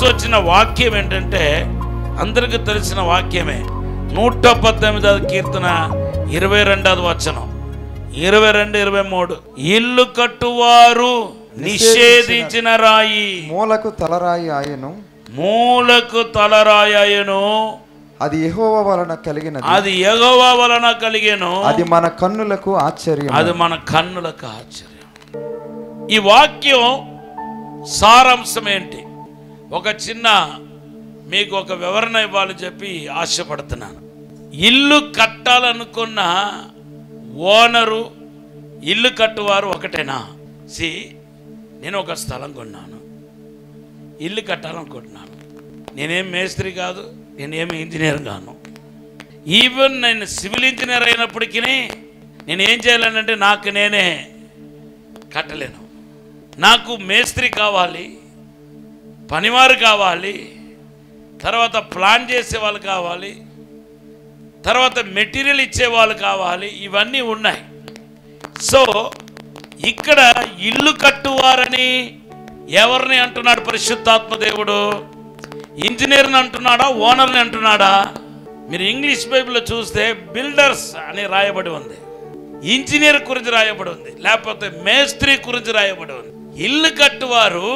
ఈరోజు వచ్చిన వాక్యం ఏంటంటే అందరికీ తెలిసిన వాక్యమే. 118వ కీర్తన 22వ వచనం, 22, 23. ఇల్లు కట్టువారు నిషేధించిన రాయి మూలకు తలరాయి ఆయను, మూలకు తలరాయి ఆయను. అది యెహోవా వలన కలిగినది, అది యెహోవా వలన కలిగెను. అది మన కన్నులకు ఆశ్చర్యం, అది మన కన్నులకు ఆశ్చర్యం. ఈ వాక్యం సారాంశం ఏంటి? ఒక చిన్న మీకు ఒక వివరణ ఇవ్వాలని చెప్పి ఆశపడుతున్నాను. ఇల్లు కట్టాలనుకున్న ఓనరు, ఇల్లు కట్టువారు ఒకటేనా? నేను ఒక స్థలం కొన్నాను, ఇల్లు కట్టాలనుకుంటున్నాను. నేనేం మేస్త్రి కాదు, నేనేమి ఇంజనీర్ కాను. ఈవెన్ నేను సివిల్ ఇంజనీర్ అయినప్పటికీ నేను ఏం చేయాలనంటే నాకు నేనే కట్టలేను. నాకు మేస్త్రి కావాలి, పనివారు కావాలి, తర్వాత ప్లాన్ చేసే వాళ్ళు కావాలి, తర్వాత మెటీరియల్ ఇచ్చేవాళ్ళు కావాలి. ఇవన్నీ ఉన్నాయి. సో ఇక్కడ ఇల్లు కట్టువారని ఎవరిని అంటున్నాడు పరిశుద్ధాత్మ దేవుడు? ఇంజనీర్ని అంటున్నాడా, ఓనర్ని అంటున్నాడా? మీరు ఇంగ్లీష్ బైబిల్లో చూస్తే బిల్డర్స్ అని రాయబడి ఉంది, ఇంజనీర్ గురించి రాయబడి ఉంది, లేకపోతే మేస్త్రి గురించి రాయబడి ఉంది. ఇల్లు కట్టువారు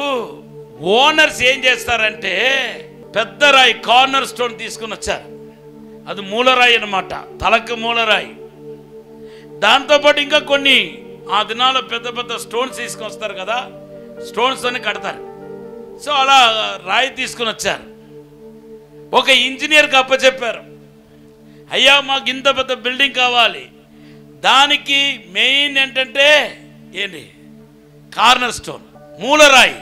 ఓనర్స్ ఏం చేస్తారంటే పెద్ద రాయి, కార్నర్ స్టోన్ తీసుకుని వచ్చారు. అది మూలరాయి అన్నమాట, తలకు మూలరాయి. దాంతోపాటు ఇంకా కొన్ని ఆ దినాల్లో పెద్ద పెద్ద స్టోన్స్ తీసుకొని వస్తారు కదా, స్టోన్స్ అని కడతారు. సో అలా రాయి తీసుకుని వచ్చారు. ఒక ఇంజనీర్కి అప్పచెప్పారు, అయ్యా మాకు ఇంత పెద్ద బిల్డింగ్ కావాలి, దానికి మెయిన్ ఏంటంటే ఏంటి? Corner stone, మూలరాయి.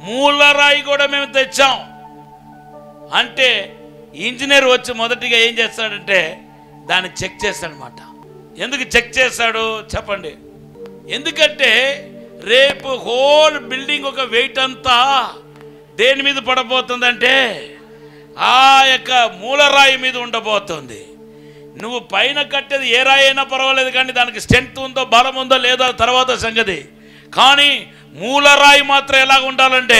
మూలరాయి కూడా మేము తెచ్చాం అంటే ఇంజనీర్ వచ్చి మొదటిగా ఏం చేస్తాడంటే దాన్ని చెక్ చేస్తాడనమాట. ఎందుకు చెక్ చేస్తాడు చెప్పండి? ఎందుకంటే రేపు హోల్ బిల్డింగ్ ఒక వెయిట్ అంతా దేని మీద పడబోతుందంటే ఆ యొక్క మూలరాయి మీద ఉండబోతుంది. నువ్వు పైన కట్టేది ఏ రాయి అయినా పర్వాలేదు, కానీ దానికి స్ట్రెంత్ ఉందో, బలం ఉందో లేదో తర్వాత సంగతి. కానీ మూలరాయి మాత్రం ఎలాగ ఉండాలంటే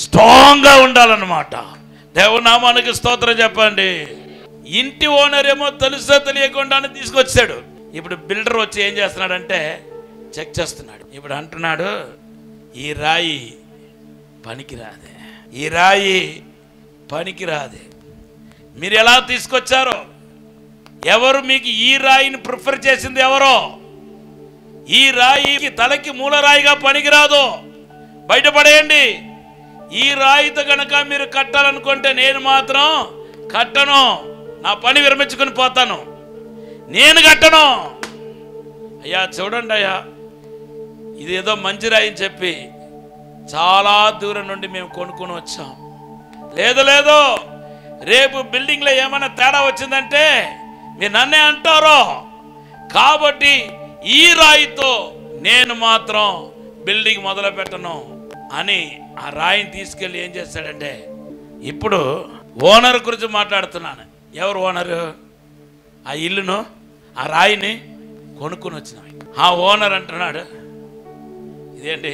స్ట్రాంగ్గా ఉండాలన్నమాట. దేవుని నామానికి స్తోత్రం చెప్పండి. ఇంటి ఓనర్ ఏమో తెలుసో తెలియకుండానే తీసుకొచ్చాడు. ఇప్పుడు బిల్డర్ వచ్చి ఏం చేస్తున్నాడంటే చెక్ చేస్తున్నాడు. ఇప్పుడు అంటున్నాడు ఈ రాయి పనికిరాదే, ఈ రాయి పనికిరాదే. మీరు ఎలా తీసుకొచ్చారో, ఎవరు మీకు ఈ రాయిని ప్రిఫర్ చేసింది ఎవరో? ఈ రాయికి తలకి మూలరాయిగా పనికిరాదు, బయటపడేయండి. ఈ రాయితో కనుక మీరు కట్టాలనుకుంటే నేను మాత్రం కట్టను, నా పని విరమించుకొని పోతాను, నేను కట్టను. అయ్యా చూడండి అయ్యా, ఇది ఏదో మంచి రాయి అని చెప్పి చాలా దూరం నుండి మేము కొనుక్కొని వచ్చాం. లేదు లేదు, రేపు బిల్డింగ్లో ఏమైనా తేడా వచ్చిందంటే మీరు నన్నే అంటారో, కాబట్టి ఈ రాయితో నేను మాత్రం బిల్డింగ్ మొదలు పెట్టను అని ఆ రాయిని తీసుకెళ్ళి ఏం చేస్తాడంటే, ఇప్పుడు ఓనర్ గురించి మాట్లాడుతున్నాను. ఎవరు ఓనరు? ఆ ఇల్లును, ఆ రాయిని కొనుక్కొని వచ్చిన ఆ ఓనర్ అంటున్నాడు, ఇదేంటి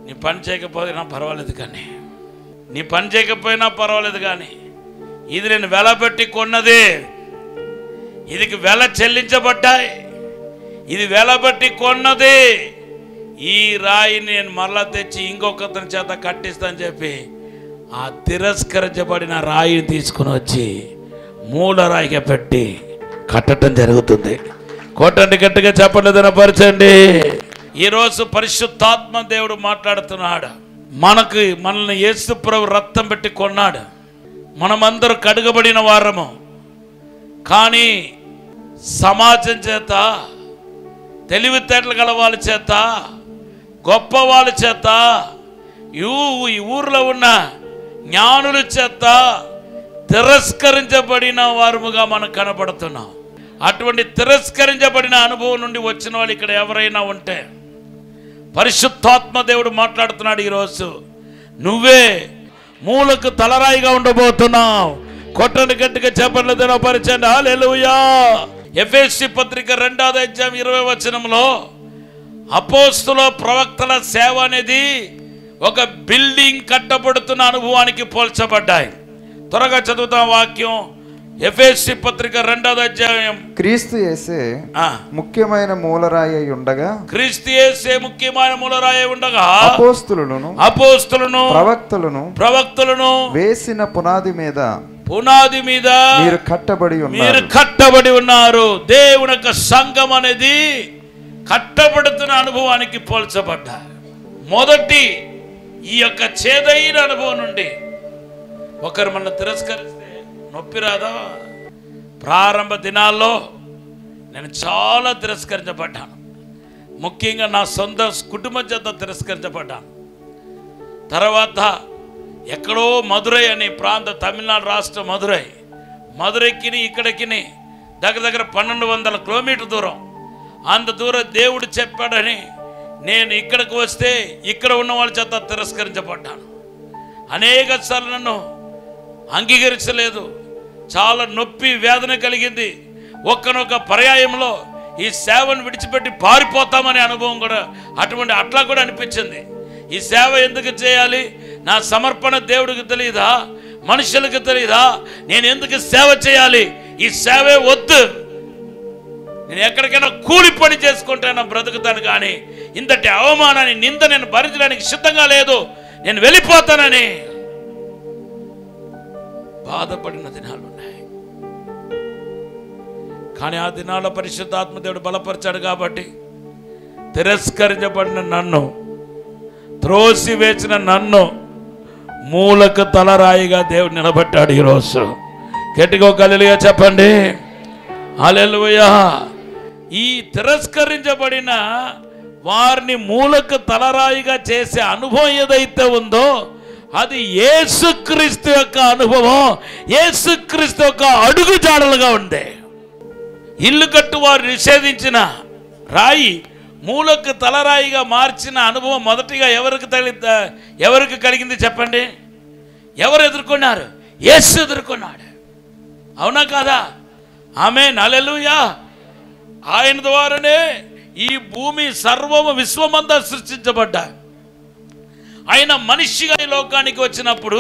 నీ పని చేయకపోయినా పర్వాలేదు, కానీ నీ పని చేయకపోయినా పర్వాలేదు, కానీ ఇది నేను వెలబెట్టి కొన్నది, ఇదికి వెల చెల్లించబడ్డాయి, ఇది వెలబెట్టి కొన్నది. ఈ రాయిని నేను మరలా తెచ్చి ఇంకొకతని చేత కట్టిస్తాను చెప్పి ఆ తిరస్కరించబడిన రాయిని తీసుకుని వచ్చి మూలరాయిగా పెట్టి కట్టడం జరుగుతుంది. కొట్టండి గట్టిగా, చెప్పండి, దినపరచండి. ఈరోజు పరిశుద్ధాత్మ దేవుడు మాట్లాడుతున్నాడు. మనల్ని యేసు ప్రభు రక్తం పెట్టి కొన్నాడు. మనమందరూ కడుగబడిన వారము, కానీ సమాజం చేత, తెలివితేటలు గల వాళ్ళ చేత, గొప్ప వాళ్ళ చేత, ఈ ఊర్లో ఉన్న జ్ఞానుల చేత తిరస్కరించబడిన వారముగా మనం కనపడుతున్నాం. అటువంటి తిరస్కరించబడిన అనుభవం నుండి వచ్చిన వాళ్ళు ఇక్కడ ఎవరైనా ఉంటే పరిశుద్ధాత్మ దేవుడు మాట్లాడుతున్నాడు ఈరోజు. నువ్వే మూలకు తలరాయిగా ఉండబోతున్నావు. కొట్టని గట్టిగా చెప్పండి, దినపరచండి. హల్లెలూయా. ఎఫెసీ పత్రిక 2వ అధ్యాయం 20వ వచనంలో అపోస్తుల ప్రవక్తల సేవ అనేది ఒక బిల్డింగ్ కట్టబడుతున్న అనుభవానికి పోల్చబడ్డాయి. త్వరగా చదువుతాం వాక్యం. ఎఫెసీ పత్రిక 2వ అధ్యాయం. క్రీస్తు యేసే ముఖ్యమైన మూలరాయి అయి ఉండగా, క్రీస్తు యేసే ముఖ్యమైన మూలరాయి ఉండగా, అపోస్తలులను ప్రవక్తలను వేసిన పునాది మీద మీరు కట్టబడి ఉన్నారు. దేవుని యొక్క సంఘం అనేది కట్టబడుతున్న అనుభవానికి పోల్చబడ్డా. మొదటి ఈ యొక్క చేదైన అనుభవం నుండి ఒకరు మన తిరస్కరిస్తే నొప్పి రాదా? ప్రారంభ దినాల్లో నేను చాలా తిరస్కరించబడ్డాను. ముఖ్యంగా నా సొంత కుటుంబం చేత తిరస్కరించబడ్డాను. తర్వాత ఎక్కడో మధురై అనే ప్రాంత, తమిళనాడు రాష్ట్రం మధురైకి ఇక్కడికి దగ్గర 1200 కిలోమీటర్ దూరం. అంత దూరం దేవుడు చెప్పాడని నేను ఇక్కడికి వస్తే ఇక్కడ ఉన్న వాళ్ళ చేత తిరస్కరించబడ్డాను. అనేక సార్లు నన్ను అంగీకరించలేదు. చాలా నొప్పి వేదన కలిగింది. ఒక్కనొక పర్యాయంలో ఈ సేవను విడిచిపెట్టి పారిపోతామనే అనుభవం కూడా అట్లా కూడా అనిపించింది. ఈ సేవ ఎందుకు చేయాలి? నా సమర్పణ దేవుడికి తెలియదా? మనుషులకు తెలియదా? నేను ఎందుకు సేవ చేయాలి? ఈ సేవే వద్దు. నేను ఎక్కడికైనా కూలి పని చేసుకుంటాను, బ్రతుకుతాను. కానీ ఇంతటి అవమానాన్ని, నింద నేను భరించడానికి సిద్ధంగా లేదు. నేను వెళ్ళిపోతానని బాధపడిన దినాలు ఉన్నాయి. కానీ ఆ దినాల్లో పరిశుద్ధాత్మ దేవుడు బలపరిచాడు కాబట్టి తిరస్కరించబడిన నన్ను, త్రోసివేసిన నన్ను మూలకు తలరాయిగా దేవుడు నిలబెట్టాడు. ఈరోజు గట్టిగా హల్లెలూయా చెప్పండి. హల్లెలూయా. ఈ తిరస్కరించబడిన వారిని మూలకు తలరాయిగా చేసే అనుభవం ఏదైతే ఉందో అది యేసుక్రీస్తు యొక్క అనుభవం, యేసుక్రీస్తు యొక్క అడుగు జాడలుగా ఉంది. ఇల్లు కట్టు వారు నిషేధించిన రాయి మూలకు తలరాయిగా మార్చిన అనుభవం మొదటిగా ఎవరికి కలిగింది చెప్పండి? ఎవరు ఎదుర్కొన్నారు? యేసు ఎదుర్కొన్నాడు. అవునా కాదా? ఆమేన్, హల్లెలూయా. ఆయన ద్వారానే ఈ భూమి సర్వము విశ్వమంతా సృష్టించబడ్డా. ఆయన మనిషిగా ఈ లోకానికి వచ్చినప్పుడు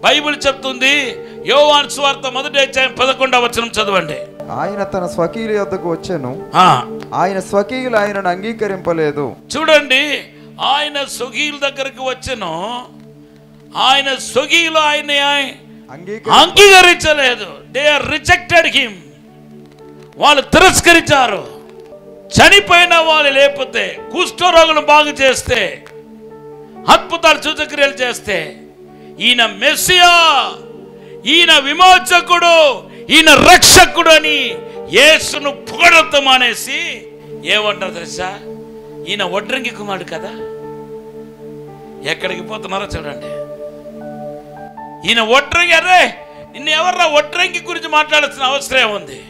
బైబిల్ చెప్తుంది, యోహాను సువార్త 1వ అధ్యాయం 11వ వచనం చదవండి. ఆయన తన స్వకీయుల యొద్దకు వచ్చెను, ఆయన స్వకీయులు ఆయనను అంగీకరింపలేదు. చూడండి, ఆయన స్వకీయుల దగ్గరికి వచ్చెను, ఆయన స్వకీయులు ఆయన అంగీకరించలేదు. They are rejected him. వాళ్ళు తిరస్కరించారు. చనిపోయిన వాళ్ళు లేకపోతే, కుష్ఠరోగులను బాగు చేస్తే, అద్భుతాలు సూచక్రియలు చేస్తే, ఈయన మెస్సియా, ఈయన విమోచకుడు, ఈయన రక్షకుడు అని యేసును పొగడతం అనేసి ఏమంటారు తెలుసా? ఈయన ఒడ్రంగి కుమారుడు కదా. ఎక్కడికి పోతున్నారో చూడండి. ఈయన ఒడ్రంగి. అరే, నిన్ను ఎవర్రా ఒడ్రంగి గురించి మాట్లాడాల్సిన అవసరం ఉంది?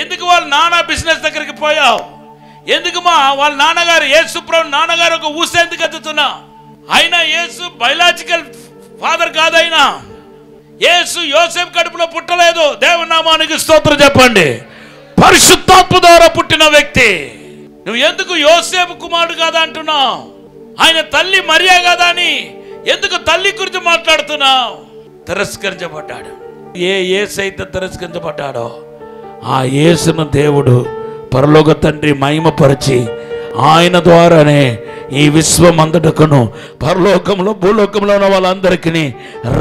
ఎందుకు వాళ్ళ నాన్న బిజినెస్ దగ్గరికి పోయావు? ఎందుకు వాళ్ళ నాన్నగారు యేసుప్రభు నాన్నగారు ఒక ఊస ఎందుకు ఎత్తుతున్నావు? ఆయన యేసు బయలాజికల్ ఫాదర్ కాదు. ఆయన యేసు యోసేపు కడుపులో పుట్టలేదు. దేవుని నామానికి స్తోత్రం చెప్పండి. పరిశుద్ధాత్మ ద్వారా పుట్టిన వ్యక్తి. నువ్వు ఎందుకు యోసేపు కుమారుడు కాదా అంటున్నావు? ఆయన తల్లి మరియా కాదా అని ఎందుకు తల్లి గురించి మాట్లాడుతున్నావు? తిరస్కరించబడ్డాడు. ఏ యేసైతే తిరస్కరించబడ్డాడో ఆ యేసును దేవుడు పరలోక తండ్రి మహిమపరిచి ఆయన ద్వారానే ఈ విశ్వమంతటకును పరలోకంలో భూలోకంలో ఉన్న వాళ్ళందరికీ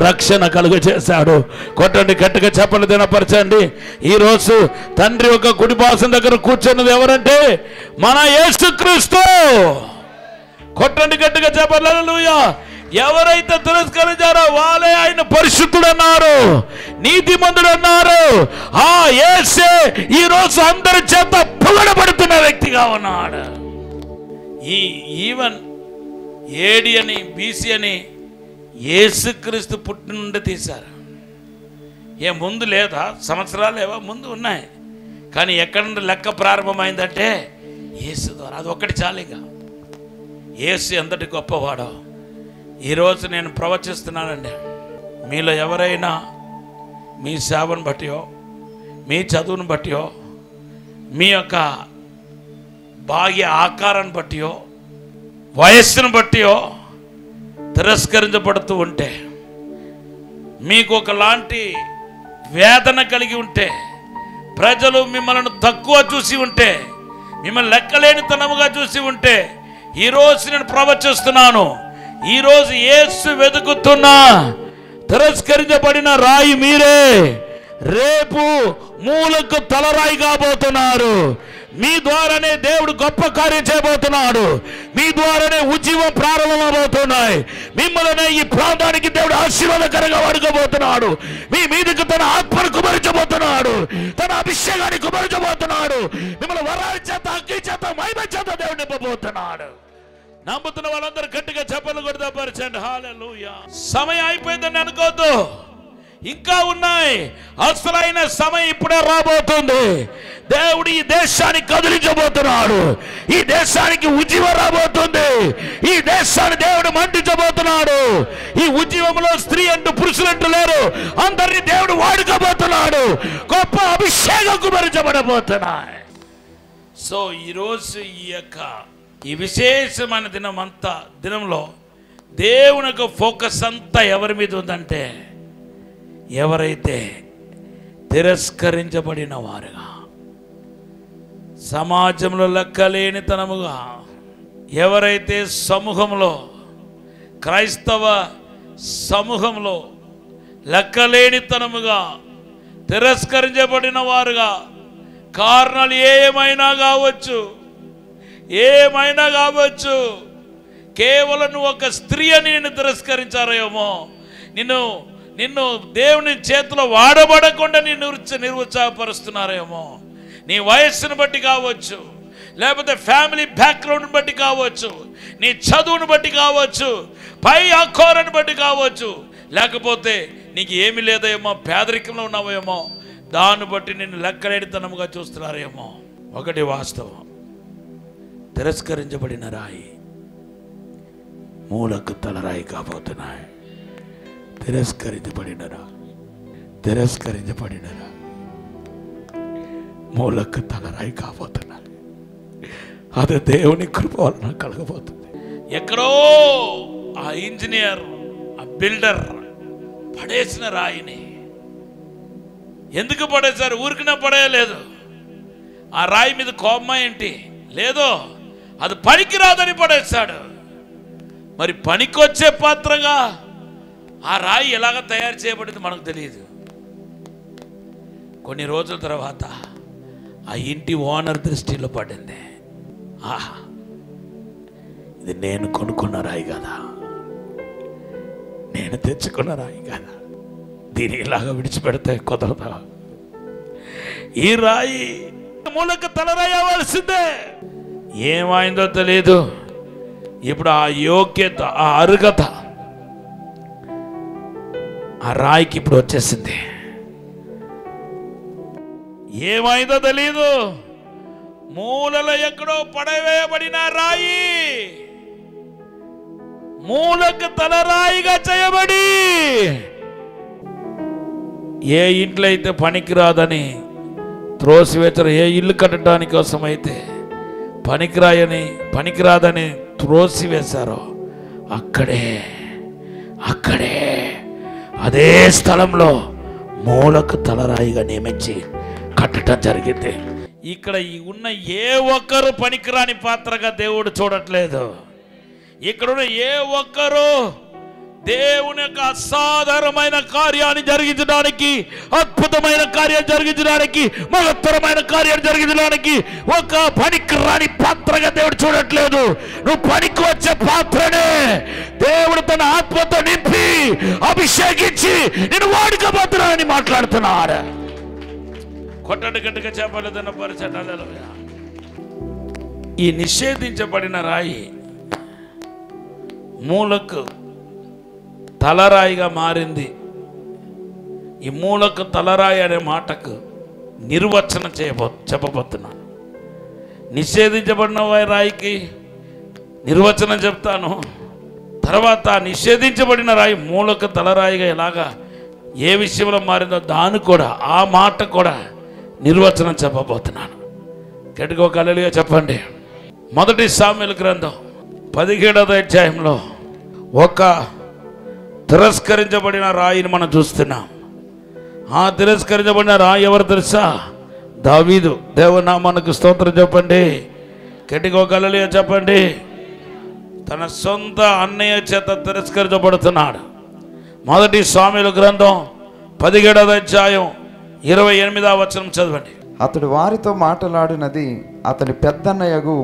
రక్షణ కలుగజేశాడు. కొట్టండి, గట్టిగా చెప్పండి, దినపరచండి. ఈరోజు తండ్రి యొక్క కుడి పాదం దగ్గర కూర్చున్నది ఎవరంటే మన యేసుక్రీస్తు. కొట్టండి, గట్టిగా చెప్పండి, హల్లెలూయా. ఎవరైతే తిరస్కరించారో వాళ్ళే ఆయన పరిశుద్ధుడు అన్నారు, నీతిమంతుడు అన్నారు. ఆ యేసే ఈరోజు అందరి చేత పొగడబడుతున్న వ్యక్తిగా ఉన్నాడు. ఈవెన్ ఏడి అని బీసీ అని యేసుక్రీస్తు పుట్టిన నుండి తీశారు. ముందు లేదా? సంవత్సరాలు ఏవో ముందు ఉన్నాయి. కానీ ఎక్కడి నుండి లెక్క ప్రారంభమైందంటే యేసు ద్వారా. అది ఒక్కటి చాలిగా. యేసు ఎంతటి గొప్పవాడో ఈరోజు నేను ప్రవచిస్తున్నానండి. మీలో ఎవరైనా మీ సేవను బట్టియో, మీ చదువును బట్టియో, మీ యొక్క బాహ్య ఆకారాన్ని బట్టియో, వయస్సును బట్టియో తిరస్కరించబడుతూ ఉంటే, మీకు ఒకలాంటి వేదన కలిగి ఉంటే, ప్రజలు మిమ్మల్ని తక్కువ చూసి ఉంటే, మిమ్మల్ని లెక్కలేనితనముగా చూసి ఉంటే, ఈరోజు నేను ప్రవచిస్తున్నాను, ఈరోజు యేసు వెతుకుతున్నా తిరస్కరించబడిన రాయి మీరే. రేపు మూలకు తలరాయి కాబోతున్నారు. మీ ద్వారానే దేవుడు గొప్ప కార్యం చేయబోతున్నాడు. మీ ద్వారానే ఉద్యమం ప్రారంభమవుతున్నాయి. మిమ్మల్ని ఈ ప్రాంతానికి దేవుడు ఆశీర్వాదకరంగా వాడుకోబోతున్నాడు. మీ మీదకి తన ఆత్మను కుమరించబోతున్నాడు, తన అభిషేకాన్ని కుమరించబోతున్నాడు. మిమ్మల్ని వరాల చేత, అగ్ని చేత, మహిమ చేత దేవుడు నింపబోతున్నాడు. నమ్ముతున్న వాళ్ళందరూ గట్టిగా చెప్పలు కొడతా పరిచండి. హల్లెలూయా. సమయం అయిపోయిందని అనుకోవద్దు, ఇంకా ఉన్నాయి. అసలైన సమయం ఇప్పుడే రాబోతుంది. దేవుడు ఈ దేశాన్ని కదిలించబోతున్నాడు. ఈ దేశానికి ఉద్యమం రాబోతుంది. ఈ దేశాన్ని దేవుడు మండించబోతున్నాడు. ఈ ఉద్యమంలో స్త్రీ అంటూ పురుషులంటూ లేరు. అందరినీ దేవుడు వాడుకోబోతున్నాడు. గొప్ప అభిషేకం కుమరించబడబోతున్నాయి. సో ఈరోజు ఈ విశేషమైన దినంలో దేవుని యొక్క ఫోకస్ అంతా ఎవరి మీద ఉందంటే, ఎవరైతే తిరస్కరించబడిన వారుగా, సమాజంలో లెక్కలేనితనముగా, ఎవరైతే సమూహంలో, క్రైస్తవ సమూహంలో లెక్కలేనితనముగా తిరస్కరించబడిన వారుగా, కారణాలు ఏమైనా కావచ్చు, కేవలం నువ్వు ఒక స్త్రీ అని నిన్ను తిరస్కరించారేమో, నిన్ను దేవుని చేతిలో వాడబడకుండా నిన్ను నిరుత్సాహపరుస్తున్నారేమో, నీ వయస్సును బట్టి కావచ్చు, లేకపోతే ఫ్యామిలీ బ్యాక్గ్రౌండ్ని బట్టి కావచ్చు, నీ చదువును బట్టి కావచ్చు, పై అఖోరను బట్టి కావచ్చు, లేకపోతే నీకు ఏమీ లేదేమో, పేదరికంలో ఉన్నావేమో, దాన్ని బట్టి నిన్ను లెక్కలేనితనముగా చూస్తున్నారేమో. ఒకటి వాస్తవం, తిరస్కరించబడిన రాయి మూలకు తలరాయి కాబోతున్నాయి. తిరస్కరించబడిన మూలకు తలరాయి కాబోతున్నాయి. అది దేవుని కృప వలన కలగబోతుంది. ఎక్కడో ఆ ఇంజనీర్, ఆ బిల్డర్ పడేసిన రాయిని ఎందుకు పడేశారు? ఊరికినా పడేయలేదు. ఆ రాయి మీద కోపం ఏంటి? లేదో, అది పనికిరాదని పడేశాడు. మరి పనికొచ్చే పాత్రగా ఆ రాయి ఎలాగ తయారు చేయబడింది మనకు తెలియదు. కొన్ని రోజుల తర్వాత ఆ ఇంటి ఓనర్ దృష్టిలో పడింది. ఆహా, ఇది నేను కొనుక్కున్న రాయి కదా, నేను తెచ్చుకున్న రాయి కదా, దీన్ని ఇలాగ విడిచిపెడితే కుదరదా? ఈ రాయి మూలకు తలరాయి అవ్వాల్సిందే. ఏమైందో తెలియదు. ఇప్పుడు ఆ యోగ్యత, ఆ అర్హత ఆ రాయికి ఇప్పుడు వచ్చేసింది. ఏమైందో తెలియదు. మూలలో ఎక్కడో పడవేయబడిన రాయి మూలకు తలరాయిగా చేయబడి, ఏ ఇంట్లో అయితే పనికిరాదని త్రోసివేతరు, ఏ ఇల్లు కట్టడానికి కోసం అయితే పనికిరాదని త్రోసివేశారో అక్కడే అదే స్థలంలో మూలకు తలరాయిగా నియమించి కట్టడం జరిగింది. ఇక్కడ ఉన్న ఏ ఒక్కరు పనికిరాని పాత్రగా దేవుడు చూడట్లేదు. ఇక్కడున్న ఏ ఒక్కరు దేవుని యొక్క అసాధారణమైన కార్యాన్ని జరిగించడానికి, అద్భుతమైన కార్యం జరిగించడానికి, మహత్తరమైన కార్యాన్ని జరిగించడానికి ఒక పనికిరాని పాత్రగా దేవుడు చూడట్లేదు. నువ్వు పనికి వచ్చే పాత్రనే దేవుడు తన ఆత్మతో నింపి అభిషేకించి నేను వాడుకోబోతున్నానని మాట్లాడుతున్నాడు. కొట్టడి గట్టిగా చెప్పలేదన్న పరిచయాలు. ఈ నిషేధించబడిన రాయి మూలకు తలరాయిగా మారింది. ఈ మూలకు తలరాయి అనే మాటకు నిర్వచనం చెప్పబోతున్నాను. నిషేధించబడిన రాయికి నిర్వచనం చెప్తాను. తర్వాత నిషేధించబడిన రాయి మూలకు తలరాయిగా ఎలాగా ఏ విషయంలో మారిందో దాన్ని కూడా, ఆ మాట కూడా నిర్వచనం చెప్పబోతున్నాను. గట్టిగా ఒక హల్లెలూయా చెప్పండి. 1 సాముయేలు గ్రంథం 17వ అధ్యాయంలో ఒక తిరస్కరించబడిన రాయిని మనం చూస్తున్నాం. ఆ తిరస్కరించబడిన రాయి ఎవరు తెలుసా? దావీదు. దేవనామానికి స్తోత్రం చెప్పండి. గట్టిగా హల్లెలూయా చెప్పండి. తన సొంత అన్నయ్య చేత తిరస్కరించబడుతున్నాడు. మొదటి సామెల గ్రంథం 17వ అధ్యాయం 28వ వచనం చదవండి. అతడు వారితో మాట్లాడినది అతని పెద్దన్నయ్యగు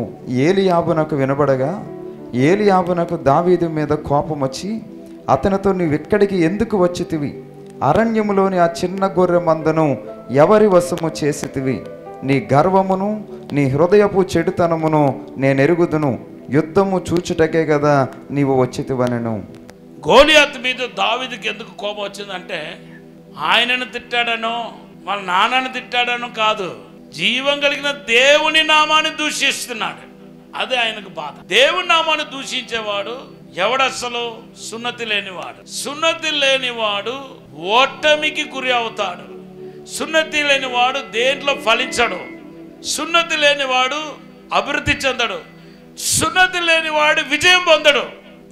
ఏలీయాబునకు వినబడగా, ఏలీయాబునకు దావీదు మీద కోపం వచ్చి, అతనితో నీవిక్కడికి ఎందుకు వచ్చితివి? అరణ్యములోని ఆ చిన్న గొర్రె మందను ఎవరి వశము చేసితివి? నీ గర్వమును నీ హృదయపు చెడుతనమును నేనెరుగుదును. యుద్ధము చూచుటకే కదా నీవు వచ్చితివనెను. గోలియాతు మీద దావీదుకి ఎందుకు కోపం వచ్చిందంటే, ఆయనను తిట్టాడనో వాళ్ళ నాన్నను తిట్టాడనో కాదు, జీవం కలిగిన దేవుని నామాన్ని దూషిస్తున్నాడు. అదే ఆయనకు బాధ. దేవుని నామాన్ని దూషించేవాడు ఎవడసలు? సున్నతి లేనివాడు. సున్నతి లేనివాడు ఓటమికి గురి అవుతాడు. సున్నతి లేనివాడు దేంట్లో ఫలించడు. సున్నతి లేనివాడు అభివృద్ధి చెందడు. సున్నతి లేనివాడు విజయం పొందడు.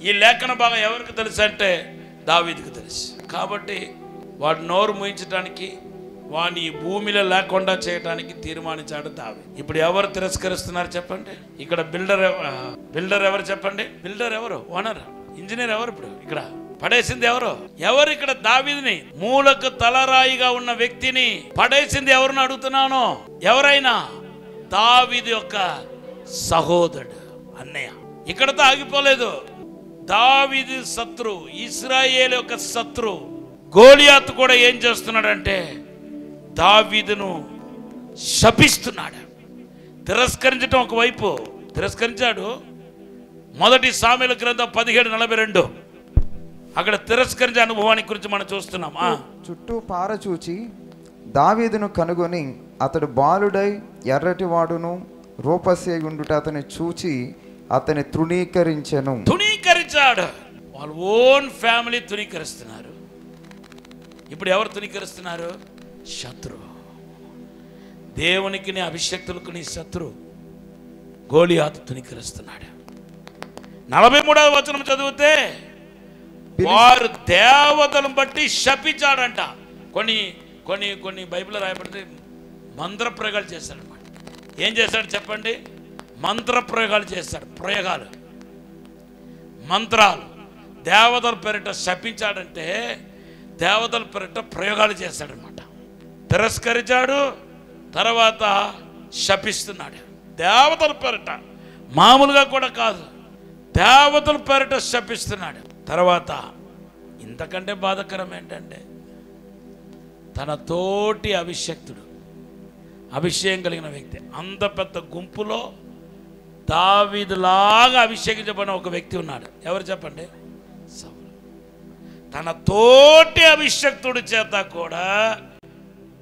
ఈ లేఖన భాగం ఎవరికి తెలుసు అంటే దావీదుకు తెలుసు. కాబట్టి వాడు నోరు మూయించడానికి, వాడిని ఈ భూమిలో లేకుండా చేయడానికి తీర్మానించాడు దావీదు. ఇప్పుడు ఎవరు తిరస్కరిస్తున్నారు చెప్పండి? ఇక్కడ బిల్డర్ ఎవరు చెప్పండి? బిల్డర్ ఎవరు? ఓనర్, ఇంజనీర్ ఎవరు? ఇప్పుడు ఇక్కడ పడేసింది ఎవరు? ఇక్కడ దావీదుని మూలకు తలరాయిగా ఉన్న వ్యక్తిని పడేసింది ఎవరిని అడుగుతున్నాను? ఎవరైనా దావీదు యొక్క సహోదరుడు, అన్నయ్య. ఇక్కడతో ఆగిపోలేదు. దావీదు శత్రు, ఇశ్రాయేలు యొక్క శత్రు గోలియాతు కూడా ఏం చేస్తున్నాడంటే దావీదును శపిస్తున్నాడు. తిరస్కరించడం ఒకవైపు తిరస్కరించాడు. మొదటి సామెల గ్రంథం 17:42 అక్కడ తిరస్కరించే అనుభవాన్ని గురించి మనం చూస్తున్నాం. చుట్టూ పారచూచి దావీదును కనుగొని అతడు బాలుడై ఎర్రటి వాడును రూపసి ఉండుట అతని చూచి అతని తృణీకరించాడు. వాళ్ళ ఓన్ ఫ్యామిలీ తృణీకరిస్తున్నారు. ఇప్పుడు ఎవరు తృణీకరిస్తున్నారు? శత్రు. దేవునికి నీ అభిషక్తులకు నీ శత్రు గోలియాతు తృణీకరిస్తున్నాడు. 43వ వచనం చదివితే వారు దేవతలను బట్టి శపించాడంట. కొన్ని బైబిల్లో రాయబడితే మంత్రప్రయోగాలు చేశాడు అన్నమాట. ఏం చేశాడు చెప్పండి? మంత్రప్రయోగాలు చేశాడు. మంత్రాలు దేవతల పేరిట శపించాడంటే దేవతల పేరిట ప్రయోగాలు చేశాడనమాట. తిరస్కరించాడు, తర్వాత శపిస్తున్నాడు. దేవతల పేరిట, మామూలుగా కూడా కాదు, దేవతల పేరిట శపిస్తున్నాడు. తర్వాత ఇంతకంటే బాధకరం ఏంటంటే తన తోటి అభిషక్తుడు, అభిషేకం కలిగిన వ్యక్తి, అంత పెద్ద గుంపులో దావీదులాగా అభిషేకించబడిన ఒక వ్యక్తి ఉన్నాడు. ఎవరు చెప్పండి? సౌలు. తన తోటి అభిషక్తుడి చేత కూడా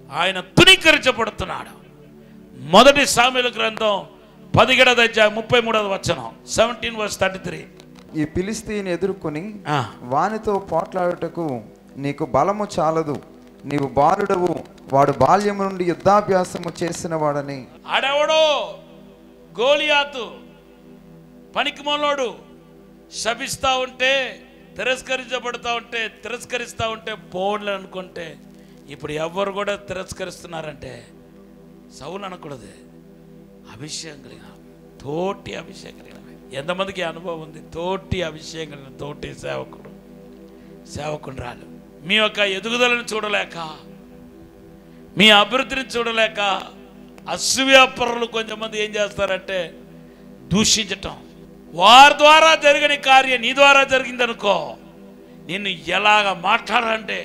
ఆయన తృణీకరించబడుతున్నాడు. మొదటి సామెల గ్రంథం 17వ అధ్యాయం 33వ వచనం 17:33. ఈ ఫిలిష్తీయుని ఎదుర్కొని వానితో పోట్లాడుటకు నీకు బలము చాలదు, నీవు బాలుడవు, వాడు బాల్యము నుండి యుద్ధాభ్యాసము చేసిన వాడని. ఆడెవడో గోలియాతు పనికిమాలోడు శపిస్తా ఉంటే, తిరస్కరిస్తా ఉంటే పోన్లు అనుకుంటే, ఇప్పుడు ఎవరు కూడా తిరస్కరిస్తున్నారంటే సౌలు అనకూడదు, అభిషేకం కలిగిన తోటి అభిషేకం కలిగిన. ఎంతమందికి అనుభవం ఉంది? తోటి అభిషేకం కలిగిన తోటి సేవకురాలు మీ యొక్క ఎదుగుదలను చూడలేక, మీ అభివృద్ధిని చూడలేక అసూయాపరులు కొంతమంది ఏం చేస్తారంటే దూషించటం. వారి ద్వారా జరిగిన కార్యం నీ ద్వారా జరిగిందనుకో, నిన్ను ఎలాగ మాట్లాడాలంటే,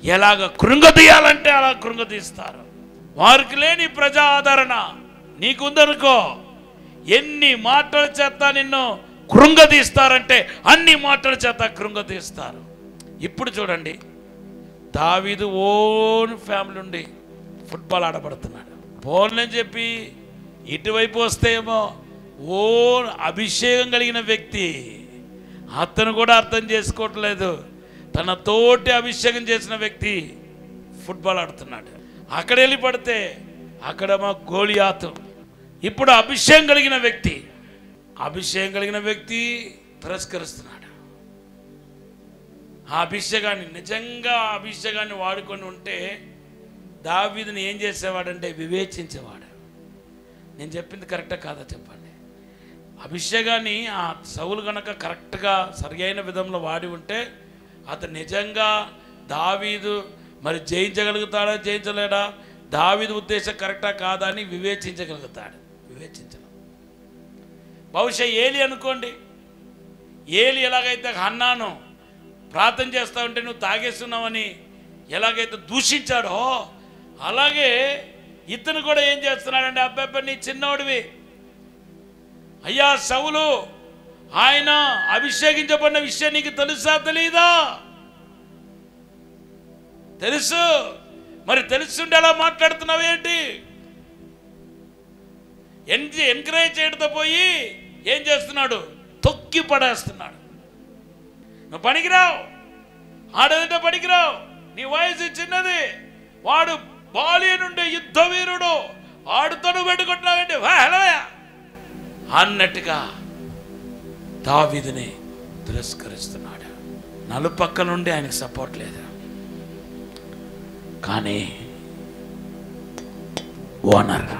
ఎలాగ కృంగతీయాలంటే అలా కృంగతీస్తారు. వారికి లేని ప్రజా ఆదరణ నీకుందనుకో, ఎన్ని మాటల చేత నిన్ను కృంగతీస్తారంటే అన్ని మాటల చేత కృంగతీస్తారు. ఇప్పుడు చూడండి, దావీదు ఓన్ ఫ్యామిలీ నుండి ఫుట్బాల్ ఆడబడుతున్నాడు. పోన్లని చెప్పి ఇటువైపు వస్తేమో ఓన్ అభిషేకం కలిగిన వ్యక్తి, అతను కూడా అర్థం చేసుకోవట్లేదు. తన తోటి అభిషేకం చేసిన వ్యక్తి ఫుట్బాల్ ఆడుతున్నాడు. అక్కడ వెళ్ళి పడితే అక్కడ మా గోలియాతు. ఇప్పుడు అభిషేకం కలిగిన వ్యక్తి తిరస్కరిస్తున్నాడు. ఆ అభిషేకాన్ని నిజంగా అభిషేకాన్ని వాడుకొని ఉంటే దావీదుని ఏం చేసేవాడంటే వివేచించేవాడు. నేను చెప్పింది కరెక్టా కాదా చెప్పండి. అభిషేకాన్ని ఆ సౌలు గనక కరెక్ట్గా సరియైన విధంలో వాడి ఉంటే అతను నిజంగా దావీదు మరి జయించగలుగుతాడా జయించలేడా, దావీదు ఉద్దేశం కరెక్టా కాదా అని వివేచించగలుగుతాడు. వివేచించడం బహుశా ఏలి అనుకోండి, ఏలి ఎలాగైతే హన్నాను ప్రార్థన చేస్తా ఉంటే నువ్వు తాగేస్తున్నావని ఎలాగైతే దూషించాడో అలాగే ఇతను కూడా ఏం చేస్తున్నాడంటే అబ్బాయి నీ చిన్నోడివి అయ్యా సౌలు ఆయన అభిషేకించబడిన విషయం నీకు తెలుసా తెలీదా? తెలుసు, మరి తెలుసుంటే అలా మాట్లాడుతున్నావేంటి? ఎంకరేజ్ చేయడంతో పోయి ఏం చేస్తున్నాడు, తొక్కి పడేస్తున్నాడు. నువ్వు పనికిరావు, ఆడదంటే పనికిరావు, నీ వయసు చిన్నది, వాడు బాల్య నుండి యుద్ధ వీరుడు, ఆడుతోను పెట్టుకుంటున్నావేంటి అన్నట్టుగా దావీదుని తిరస్కరిస్తున్నాడు. నలుపక్క నుండి ఆయనకు సపోర్ట్ లేదు. కానీ ఓనర్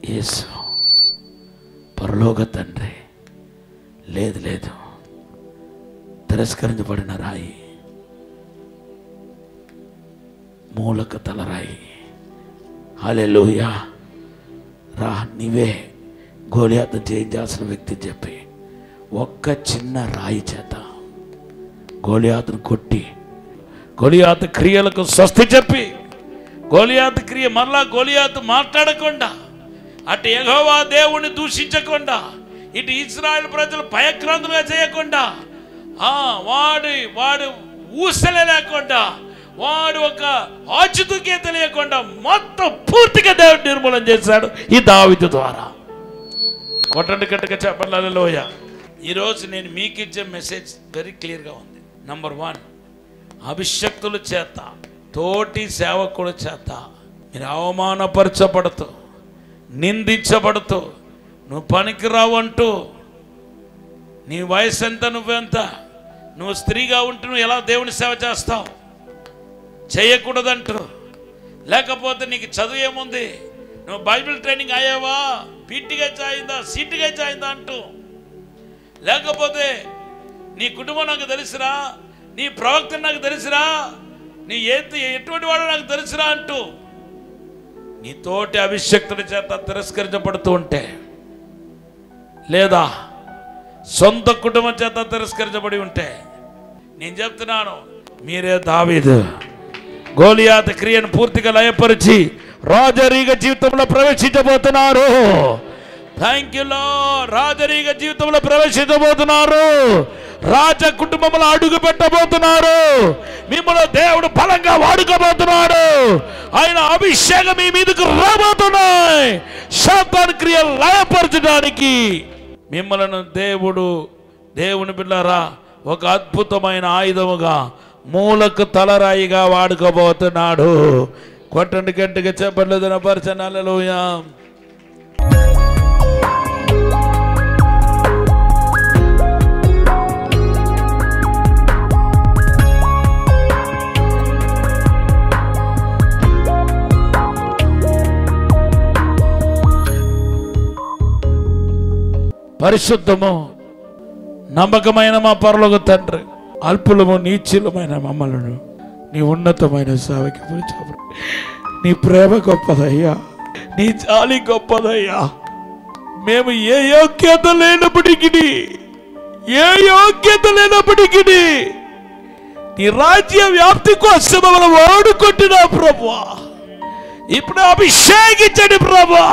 యేసు పరలోక తండ్రి లేదు లేదు తిరస్కరించబడిన రాయి, మూలక తలరాయి, హల్లెలూయా, రా నీవే గోలియాతు జయించాల్సిన వ్యక్తి చెప్పి ఒక్క చిన్న రాయి చేత గోలియాతును కొట్టి గోలియాతు క్రియలకు స్వస్తి చెప్పి గోలియాతు క్రియ మరలా గోలియాతు మాట్లాడకుండా, అటు యెహోవా దేవుణ్ణి దూషించకుండా, ఇటు ఇశ్రాయేలు ప్రజలు భయక్రాంతులుగా చేయకుండా, వాడు ఊసలే లేకుండా, వాడు ఒక ఆచితూకే తెలియకుండా మొత్తం పూర్తిగా దేవుడు నిర్మూలన చేశాడు ఈ దావీదు ద్వారా. కొట్టండి గట్టిగా చెప్పండి హల్లెలూయా. ఈరోజు నేను మీకు ఇచ్చే మెసేజ్ వెరీ క్లియర్గా ఉంది. నంబర్ 1, అభిషక్తుల చేత తోటి సేవకుల చేత మీరు అవమానపరచబడుతూ నిందించబడుతూ నువ్వు పనికిరావు అంటూ, నీ వయసు ఎంత, నువ్వెంత, నువ్వు స్త్రీగా ఉంటూ నువ్వు ఎలా దేవుని సేవ చేస్తావు, చేయకూడదంటూ, లేకపోతే నీకు చదువు ఏముంది, నువ్వు బైబిల్ ట్రైనింగ్ అయ్యావా, పీటీగా చాయిందా సీటుగా చాయిందా అంటూ, లేకపోతే నీ కుటుంబం నాకు తెలుసురా, నీ ప్రవక్త నాకు తెలుసురా, నీ ఎటువంటి వాడు నాకు తెలుసురా అంటూ నీ తోటి అభిషక్తుడి చేత తిరస్కరించబడుతూ ఉంటే, లేదా సొంత కుటుంబం చేత తిరస్కరించబడి ఉంటే, నేను చెప్తున్నాను మీరే దావీదు గోలియాతు క్రియను పూర్తిగా లయపరిచి రాజరీగ జీవితంలో ప్రవేశించబోతున్నారు. Thank you Lord. రాజరీగ జీవితంలో ప్రవేశించబోతున్నారు, రాజ కుటుంబంలో అడుగు పెట్టబోతున్నారు, మిమ్మల్ని దేవుడు బలంగా వాడుకోబోతున్నాడు, ఆయన అభిషేకం మీ మీదకు రాబోతున్నాయి. సాతాను క్రియలు లయపరచడానికి మిమ్మల్ని దేవుని బిడ్డలారా ఒక అద్భుతమైన ఆయుధముగా మూలకు తలరాయిగా వాడుకోబోతున్నాడు. కొట్టండి గట్టిగా చెప్పలేదు నా పరిచయం హల్లెలూయా. పరిశుద్ధము నమ్మకమైన మా పరలోక తండ్రి, అల్పులము నీచులమైన మమ్మలను నీ ఉన్నతమైన సేవకి పిలిచావు. నీ ప్రేమ గొప్పదయ్యా, నీ జాలి గొప్పదయ్యా. మేము ఏ యోగ్యత లేనప్పటికీ నీ రాజ్య వ్యాప్తి కోసం మమ్మల్ని వాడుకుంటున్నావు ప్రభువా. ఇప్పుడు అభిషేకించండి ప్రభువా,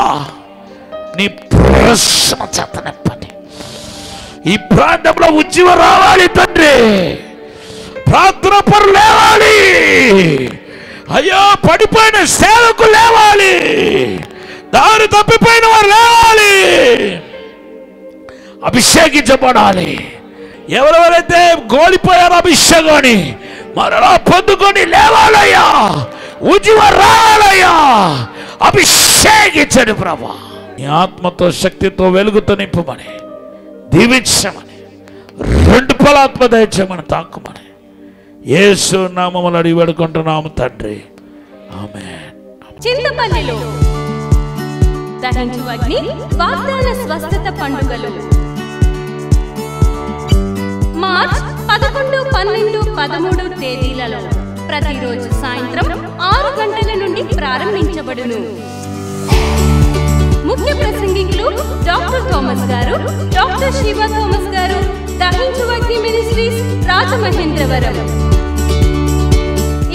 నీ ప్రసన్న చేతనిప్పండి. ఈ ప్రాంతంలో ఉద్యమం రావాలి తండ్రి, ప్రార్థన పరులు లేవాలి అయ్యో, పడిపోయిన సేవకులు లేవాలి, దారి తప్పిపోయిన వారు లేవాలి, అభిషేకించబడాలి. ఎవరెవరైతే గోలిపోయారో అభిషేకాన్ని మరలా పొందుకొని లేవాలయ్యా, ఉద్యమం రావాలయ్యా, అభిషేకించండి ప్రభా. నీ ఆత్మతో శక్తితో వెలుగుతో నింపమని దీవించమని, రెండు పలాత్మ దయచేయమని, తాకుమని యేసు నామములో అడిగి వేడుకుంటున్నాము తండ్రి, ఆమేన్. చింతపల్లిలో దహించు అగ్ని వాగ్దాన స్వస్థత పండుగలు మార్చ్ 11, 12, 13 తేదీలలో ప్రతిరోజు సాయంత్రం 6 గంటల నుండి ప్రారంభించబడును. ముఖ్య ప్రసంగికులు డాక్టర్ థామస్ గారు, డాక్టర్ శివ థామస్ గారు, దహించు అగ్ని మినిస్ట్రీస్ రాజమహేంద్రవరం.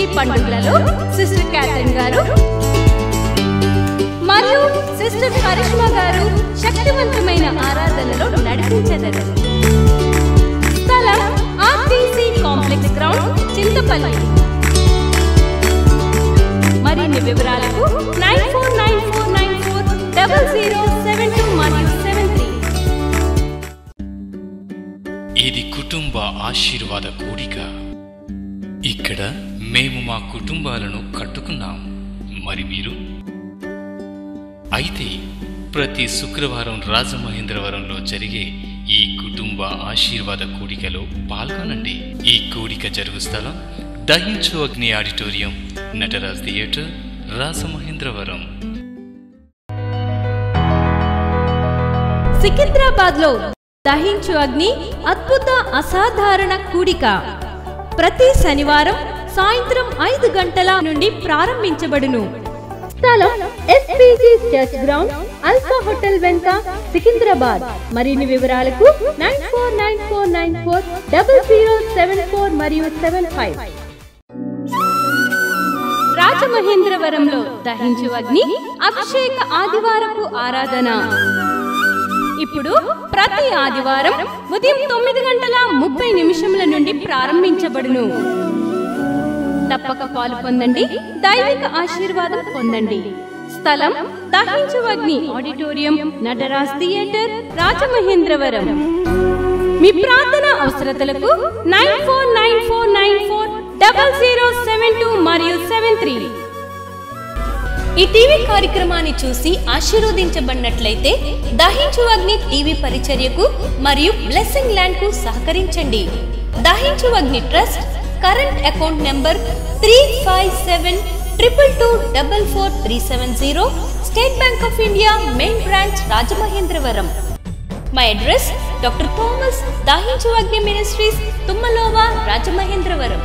ఈ పండుగలలో సిస్టర్ క్యాథరిన్ గారు మరియు సిస్టర్ కరిష్మా గారు శక్తివంతమైన ఆరాధనలో నడిపించెదరు. స్థలం ఆర్టీసీ కాంప్లెక్స్ గ్రౌండ్, చింతపల్లి. మరిన్ని వివరాలకు 9494940072 మరియు 73. ఇది కుటుంబ ఆశీర్వాద కూడిక. ఇక్కడ మేము మా కుటుంబాలను కట్టుకున్నాం. మరి మీరు? అయితే ప్రతి శుక్రవారం రాజమహేంద్రవరంలో జరిగే ఈ కుటుంబ ఆశీర్వాద కూడికలో పాల్గొనండి. ఈ కూడిక జరుగు స్థలం దహించు అగ్ని ఆడిటోరియం, నటరాజ్ థియేటర్, రాజమహేంద్రవరం. సికింద్రాబాద్ లో దహించు అగ్ని అద్భుత అసాధారణ కూడిక ప్రతి శనివారం సాయంత్రం 5 గంటల నుండి ప్రారంభించబడును. స్థలం SPG church ground, alpha hotel వెనుక, సికింద్రాబాద్. మరిన్ని వివరాలకు 9494940074 మరియు 75. రాజమహేంద్రవరంలో దహించు అగ్ని అభిషేక ఆదివారపు ఆరాధన ఇప్పుడు ప్రతి ఆదివారం ఉదయం 9:30 నుండి ప్రారంభించబడును. తప్పక పాలు పొందండి, దైవిక ఆశీర్వాదం పొందండి. స్థలం దహించు అగ్ని ఆడిటోరియం, నటరాజ్ థియేటర్, రాజమహేంద్రవరం. మీ ప్రార్థన అవసరతలకు 9494940072 మరియు 73. ఈ టీవీ కార్యక్రమాన్ని చూసి ఆశీర్వదించబడినట్లయితే దహించు అగ్ని టీవీ పరిచర్యకు మరియు బ్లెస్సింగ్ ల్యాండ్ కు సహకరించండి. Dahinchu Agni trust current account number 357222444370, State Bank of India main branch, Rajamahendravaram. My address doctor Thomas, Dahinchu Agni ministries, తుమ్మలోవా, Rajamahendravaram.